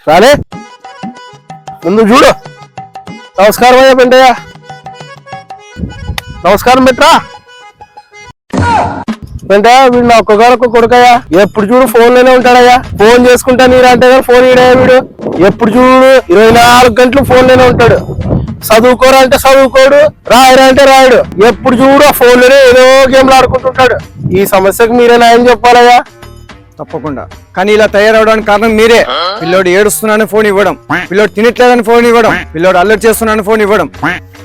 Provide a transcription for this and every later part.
రాలే ముందు చూడు. నమస్కారం అయ్యా పెంటయ్య. నమస్కారం పెట్రా. పెంటయ్య వీడు నా ఒక్కగానొక్క కొడుకయ్యా. ఎప్పుడు చూడు ఫోన్ లోనే ఉంటాడయ్యా. ఫోన్ చేసుకుంటా నీరా అంటే ఫోన్ ఈడయ్యా వీడు. ఎప్పుడు చూడు 24 గంటలు ఫోన్ లోనే ఉంటాడు. చదువుకోరా అంటే చదువుకోడు, రాయరా అంటే రాయడు. ఎప్పుడు చూడు ఆ ఫోన్ లోనే ఏదో గేమ్లు ఆడుకుంటుంటాడు. ఈ సమస్యకు మీరే న్యాయం చెప్పాలయ్యా. తప్పకుండా. కానీ ఇలా తయారవడానికి కారణం మీరే. పిల్లోడు ఏడుస్తున్నాడని ఫోన్ ఇవ్వడం, పిల్లోడు తినట్లేదని ఫోన్ ఇవ్వడం, పిల్లోడు అల్లరి చేస్తున్నాడని ఫోన్ ఇవ్వడం,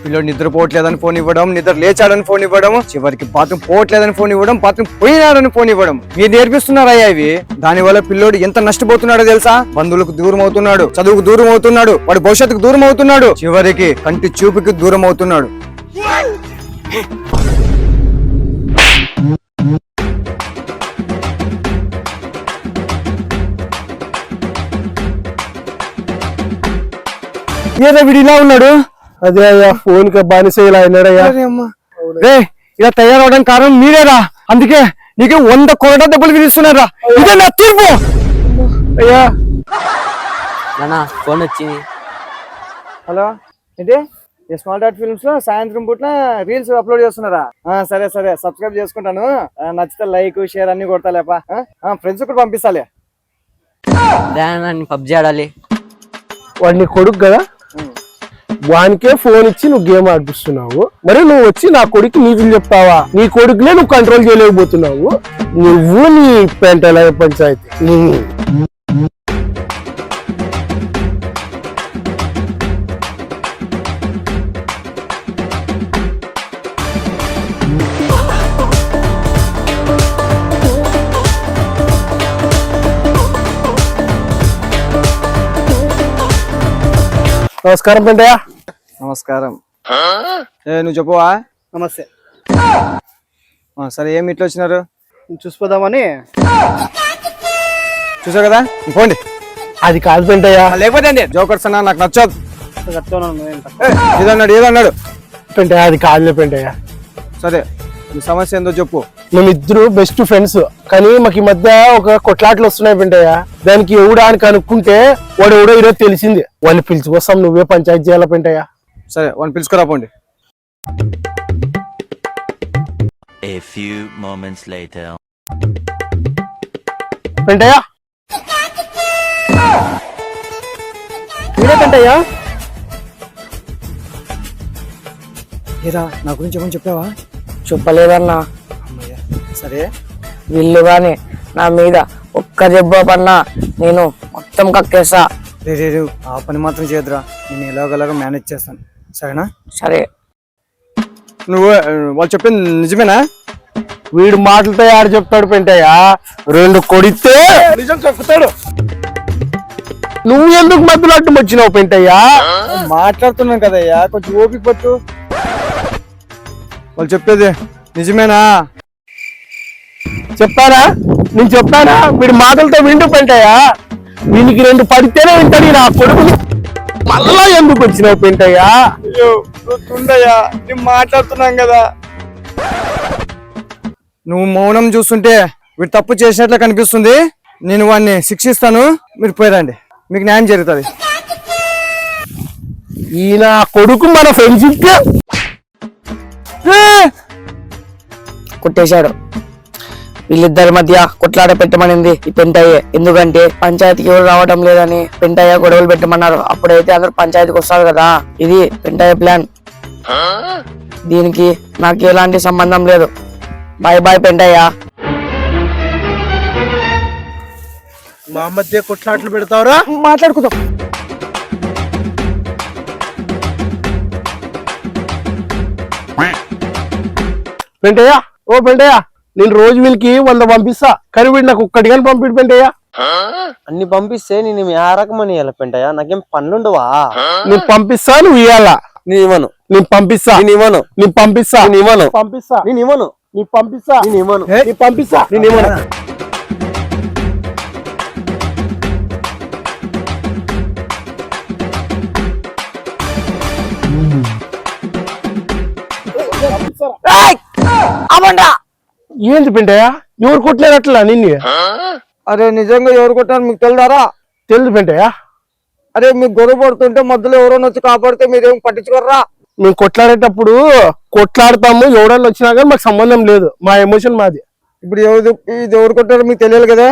పిల్లోడు నిద్రపోవట్లేదని ఫోన్ ఇవ్వడం, నిద్ర లేచాడని ఫోన్ ఇవ్వడం, చివరికి బాత్రూమ్ పోవట్లేదని ఫోన్ ఇవ్వడం, బాత్రూమ్ పోయినాడని ఫోన్ ఇవ్వడం. మీరు నేర్పిస్తున్నారయ్యా ఇవి. దాని వల్ల పిల్లోడు ఎంత నష్టపోతున్నాడో తెలుసా? బంధువులకు దూరం అవుతున్నాడు, చదువుకు దూరం అవుతున్నాడు, వాడి భవిష్యత్తుకు దూరం అవుతున్నాడు, చివరికి కంటి చూపుకి దూరం అవుతున్నాడు. ఏదో వీడు ఇలా ఉన్నాడు. అదే అయ్యా ఫోన్ కి బానిస ఇలా అయినాడయ్యా. ఇలా తయారవడానికి కారణం మీరేరా. అందుకే నీకు 100 కోట్ల దెబ్బలు విధిస్తున్నారా. ఇదే నా తీర్పు. అయ్యా ఫోన్ వచ్చింది. హలో, ఏంటి స్మాల్ డాట్ ఫిల్మ్స్ లో సాయంత్రం పూట రీల్స్ అప్లోడ్ చేస్తున్నారా? సరే సరే, సబ్స్క్రైబ్ చేసుకుంటాను. నచ్చితే లైక్ షేర్ అన్ని కొడతాలేపా. ఫ్రెండ్స్ కూడా పంపిస్తాలే. పబ్జి ఆడాలి. వాడిని కొడుకు కదా, వానికే ఫోన్ ఇచ్చి నువ్వు గేమ్ ఆడిపిస్తున్నావు. మరి నువ్వు వచ్చి నా కొడుకు నీతులు చెప్తావా? నీ కొడుకునే నువ్వు కంట్రోల్ చేయలేకపోతున్నావు. నువ్వు నీ పెంటల పంచాయతీ. నమస్కారం పెంటయ్య. నమస్కారం. నువ్వు చెప్పవా? నమస్తే. సరే, ఏమి ఇట్లా వచ్చినారు? చూసిపోదామని. చూసావు కదా, పోండి. అది కాదు పెంటయ్య. లేకపోతే జోకర్స్ అన్నా నాకు నచ్చదు. ఏదన్నాడు ఏదన్నాడు పెంటయ్య? అది కాదులే పెంటయ్య. సరే, నీ సమస్య ఏందో చెప్పు. మేమిద్దరు బెస్ట్ ఫ్రెండ్స్, కానీ మాకు ఈ మధ్య ఒక కొట్లాట్లు వస్తున్నాయి పెంటయ్య. దానికి ఎవడా అని కనుక్కుంటే వాడు ఎవడో ఈరోజు తెలిసింది. వాళ్ళు పిలుచుకొస్తాం, నువ్వే పంచాయతీ చేయాల పెంటయ్య. సరే, వాడిని పిలుచుకురా పోండి. పెంటయ్య మీరే పెంటయ్య? ఏరా, నా గురించి ఏమని చెప్పావా? చెప్పలేదన్నా. సరే, వీళ్ళు గాని నా మీద ఒక్క దెబ్బ పన్నా నేను మొత్తం కక్కేస్తా. రే, ఆ పని మాత్రం చేయదురా. నేను ఎలాగోలాగా మేనేజ్ చేస్తాను, సరేనా? సరే. నువ్వు వాళ్ళు చెప్పింది నిజమేనా? వీడు మాటలతో ఆడు చెప్తాడు పెంటయ్య. 2 కొడితే నిజం చెప్తాడు. నువ్వు ఎందుకు మధ్యలో అడ్డం వచ్చినావు పెంటయ్య? మాట్లాడుతున్నాను కదయ్యా, కొంచెం ఓపిక పట్టు. వాళ్ళు చెప్పేది నిజమేనా? చెప్పారా? నేను చెప్పానా? వీడి మాటలతో వింటూ పెంటయ్య. వీనికి 2 పడితేనే వింటాడు. నా కొడుకుని మళ్ళా ఎందుకు వచ్చినావు పెంటయ్య? ఉండయ్యా, నేను మాట్లాడుతున్నాం కదా. నువ్వు మౌనం చూస్తుంటే వీడు తప్పు చేసినట్లు కనిపిస్తుంది. నేను వాడిని శిక్షిస్తాను, మీరు పోయిరండి, మీకు న్యాయం జరుగుతుంది. ఈ నా కొడుకు మన ఫ్రెండ్షిప్ కొట్టేశాడు. వీళ్ళిద్దరి మధ్య కొట్లాట పెట్టమనింది ఈ పెంటయ్య. ఎందుకంటే పంచాయతీకి ఎవరు రావడం లేదని పెంటయ్య గొడవలు పెట్టమన్నారు. అప్పుడైతే అందరు పంచాయతీకి వస్తారు కదా. ఇది పెంటయ్య ప్లాన్. దీనికి నాకు ఎలాంటి సంబంధం లేదు. Bye bye Pentayya. మా మధ్య కొట్లాట్లు పెడతావురా? మాట్లాడుకుందాం. పెంటయ్య, ఓ పెంటయ్య, నేను రోజు వీళ్ళకి 100 పంపిస్తా, కానీ వీడు నాకు ఒక్కటి కానీ పంపిడు పెంటయ్య. అన్ని పంపిస్తే నేను ఆ రకమని ఇవ్వాలి పెంటయ్య. నాకేం పనులుండవా? నేను పంపిస్తా, నువ్వు ఇవ్వాలా? నేను ఇవ్వను. నేను పంపిస్తా, నేను ఇవ్వను. నేను పంపిస్తా, నేను ఇవ్వను. పంపిస్తా, నేను ఇవ్వను. నేను పంపిస్తా, నేను ఇవ్వను. నేను పంపిస్తా, నేను ఇవ్వను. చెప్పండి రా. ఏంది పెంటయ్య ఎవరు కొట్టినారు అట్లా నిన్ను? అరే నిజంగా ఎవరు కొట్టారు మీకు తెలుదారా? తెలుసు పెంటయ్య. అరే మీకు గొడవ పడుతుంటే మధ్యలో ఎవరైనా వచ్చి కాపాడితే మీరేం పట్టించుకోర్రా? మేము కొట్లాడేటప్పుడు కొట్లాడతాము, ఎవడన్నా వచ్చినా కానీ మాకు సంబంధం లేదు, మా ఎమోషన్ మాది. ఇప్పుడు ఇది ఎవరు కొట్టారో మీకు తెలియాలి కదా.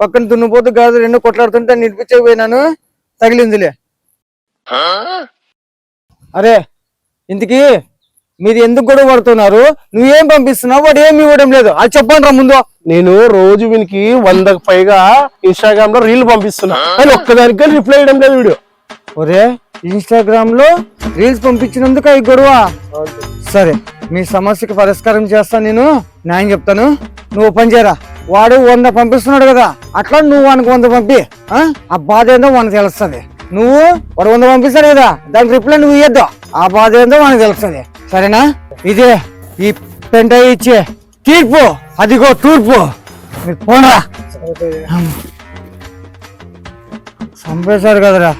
పక్కన దున్నుపోతూ కాదు రెండు కొట్లాడుతుంటే నిడిపించకపోయినాను, తగిలిందిలే. అరే ఇంతకీ మీరు ఎందుకు గొడవ పడుతున్నారు? నువ్వేం పంపిస్తున్నావు, వాడు ఏమి ఇవ్వడం లేదు, అది చెప్పండి రా ముందు. నేను రోజు వీనికి 100కు పైగా ఇన్స్టాగ్రామ్ లో రీల్ పంపిస్తున్నా, కానీ ఒక్కదానికి కానీ రిప్లై ఇవ్వడం లేదు వీడియో. ఒరే ఇన్స్టాగ్రామ్ లో రీల్స్ పంపించినందుకు అవి గొడవ. సరే మీ సమస్యకి పరిష్కారం చేస్తాను, నేను న్యాయం చెప్తాను. నువ్వు పని చేయరా, వాడు 100 పంపిస్తున్నాడు కదా, అట్లా నువ్వు వానికి 100 పంపి. ఆ బాధ ఏందో వానికి తెలుస్తుంది. నువ్వు వాడు 100 పంపిస్తాడు కదా, దానికి రిప్లై నువ్వు ఇయ్యద్దు, ఆ బాధ ఏందో వానికి తెలుస్తుంది. సరేనా? ఇదే ఈ పెంట ఇచ్చే తీర్పు, అదిగో తూర్పు. మీరు పోనరా. చంపేశారు కదరా.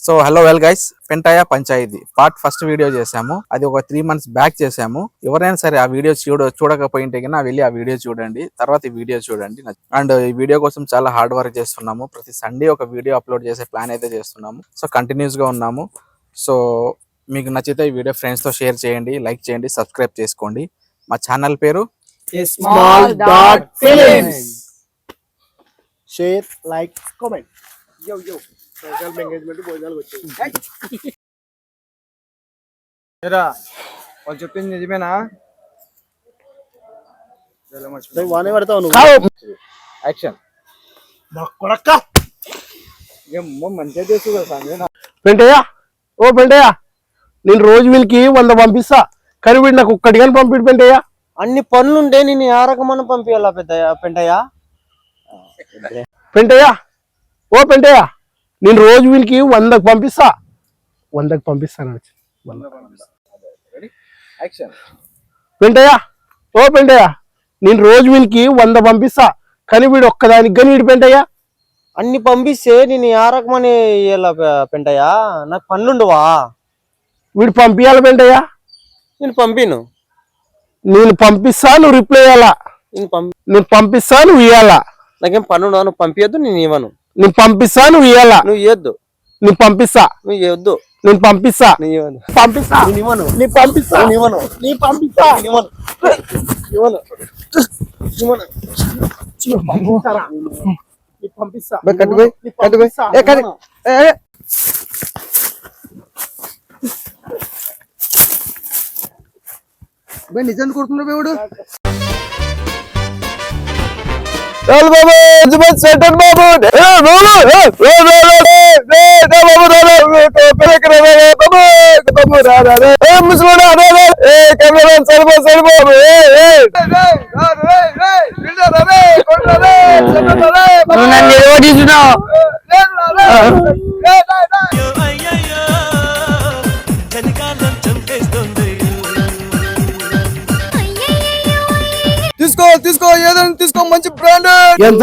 సో హలో వెల్ గైస్, పెంటాయ పంచాయతీ పార్ట్ ఫస్ట్ వీడియో చేసాము. అది ఒక 3 months బ్యాక్ చేసాము. ఎవరైనా సరే ఆ వీడియో చూడకపోయింటే కన్నా వెళ్ళి ఆ వీడియో చూడండి, తర్వాత ఈ వీడియో చూడండి. అండ్ ఈ వీడియో కోసం చాలా హార్డ్ వర్క్ చేస్తున్నాము. ప్రతి సండే ఒక వీడియో అప్లోడ్ చేసే ప్లాన్ అయితే చేస్తున్నాము. సో కంటిన్యూస్ గా ఉన్నాము. సో మీకు నచ్చితే ఈ వీడియో ఫ్రెండ్స్ తో షేర్ చేయండి, లైక్ చేయండి, సబ్స్క్రైబ్ చేసుకోండి. మా ఛానల్ పేరు share, like, comment. Social engagement భోజనాలు వచ్చాయి. వాళ్ళు చెప్పింది నిజమేనా? వానే పడతావు నువ్వు. యాక్షన్. మంచిగా చేసు కదా పెంటయ్య, ఓ పెంటయ్య, నేను రోజు వీళ్ళకి 100 పంపిస్తా, కానీ వీడు నాకు ఒక్కటి కానీ పంపిడు పెంటయ్య. అన్ని పనులుంటే నేను ఆ రకమైన పంపించాలా పెంటయ్య? పెంటయ్య, ఓ పెంటయ్య, నేను రోజు వీళ్ళకి 100కు పంపిస్తా, 100కు పంపిస్తాను. పెంటయ్య, ఓ పెంటయ్య, నేను రోజు వీళ్ళకి 100 పంపిస్తా, కానీ వీడు ఒక్కదానికి కానీ వీడు పెంటయ్య. అన్ని పంపిస్తే నేను ఆ రకమని ఇయ్యాలా పెంటయ్య? నాకు పనులుండవా? వీడు పంపించాలి పెంటయ్య. నేను పంపిను. నేను పంపిస్తా, నువ్వు రిప్లై ఇవ్వాలా. నేను పంపిస్తా, నువ్వు ఇవ్వాలా. నాకేం పనులు నువ్వు పంపించద్దు, నేను ఇవ్వను. నేను పంపిస్తా, నువ్వు ఇవ్వాలా. నువ్వు ఇవ్వద్దు. నేను పంపిస్తా, నువ్వు ఇవ్వద్దు. నేను పంపిస్తా, నేను ఇవ్వను. పంపిస్తా, నేను ఇవ్వను. నేను పంపిస్తా, నేను ఇవ్వను. నేను పంపిస్తా, నేను ఇవ్వను. ఇవ్వను. ఇవ్వను. పంపిస్తారా? నేను పంపిస్తా. నిజం కొడుతున్నాడు దేవుడు. నువ్వు నన్ను నిలబడిస్తున్నావు. తీసుకో ఏదైనా తీసుకో, మంచి బ్రాండ్. ఎంత